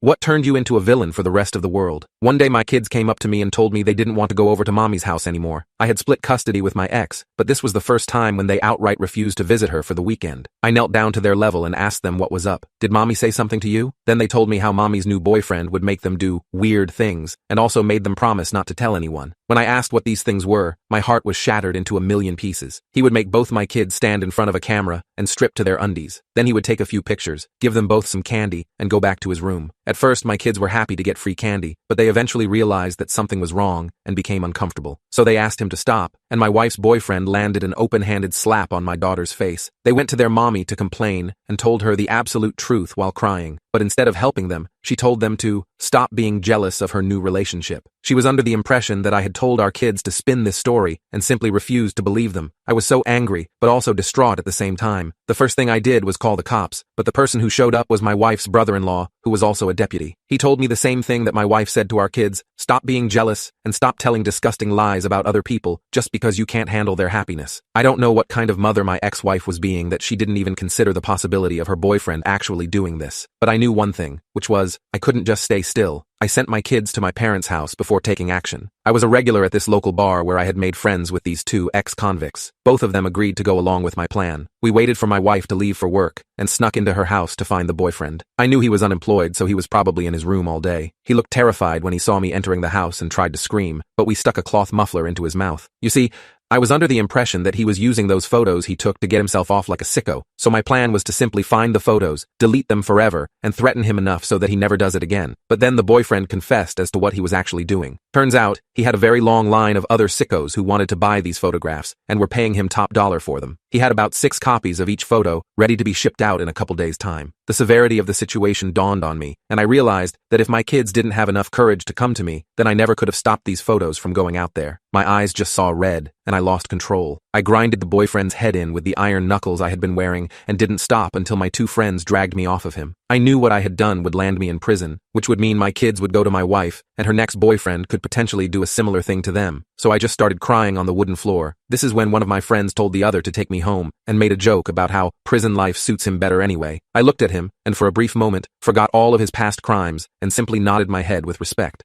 What turned you into a villain for the rest of the world? One day my kids came up to me and told me they didn't want to go over to mommy's house anymore. I had split custody with my ex, but this was the first time when they outright refused to visit her for the weekend. I knelt down to their level and asked them what was up. Did mommy say something to you? Then they told me how mommy's new boyfriend would make them do weird things, and also made them promise not to tell anyone. When I asked what these things were, my heart was shattered into a million pieces. He would make both my kids stand in front of a camera and strip to their undies. Then he would take a few pictures, give them both some candy, and go back to his room. At first, my kids were happy to get free candy, but they eventually realized that something was wrong and became uncomfortable. So they asked him to stop, and my wife's boyfriend landed an open-handed slap on my daughter's face. They went to their mommy to complain and told her the absolute truth while crying. But instead of helping them, she told them to stop being jealous of her new relationship. She was under the impression that I had told our kids to spin this story and simply refused to believe them. I was so angry, but also distraught at the same time. The first thing I did was call the cops, but the person who showed up was my wife's brother-in-law, who was also a deputy. He told me the same thing that my wife said to our kids: stop being jealous and stop telling disgusting lies about other people just because you can't handle their happiness. I don't know what kind of mother my ex-wife was being that she didn't even consider the possibility of her boyfriend actually doing this. But I knew one thing, which was, I couldn't just stay still. I sent my kids to my parents' house before taking action. I was a regular at this local bar where I had made friends with these two ex-convicts. Both of them agreed to go along with my plan. We waited for my wife to leave for work and snuck into her house to find the boyfriend. I knew he was unemployed, so he was probably in his room all day. He looked terrified when he saw me entering the house and tried to scream, but we stuck a cloth muffler into his mouth. You see, I was under the impression that he was using those photos he took to get himself off like a sicko, so my plan was to simply find the photos, delete them forever, and threaten him enough so that he never does it again. But then the boyfriend confessed as to what he was actually doing. Turns out, he had a very long line of other sickos who wanted to buy these photographs and were paying him top dollar for them. He had about 6 copies of each photo ready to be shipped out in a couple days' time. The severity of the situation dawned on me, and I realized that if my kids didn't have enough courage to come to me, then I never could have stopped these photos from going out there. My eyes just saw red, and I lost control. I grinded the boyfriend's head in with the iron knuckles I had been wearing and didn't stop until my 2 friends dragged me off of him. I knew what I had done would land me in prison, which would mean my kids would go to my wife, and her next boyfriend could potentially do a similar thing to them. So I just started crying on the wooden floor. This is when one of my friends told the other to take me home and made a joke about how prison life suits him better anyway. I looked at him, and for a brief moment, forgot all of his past crimes and simply nodded my head with respect.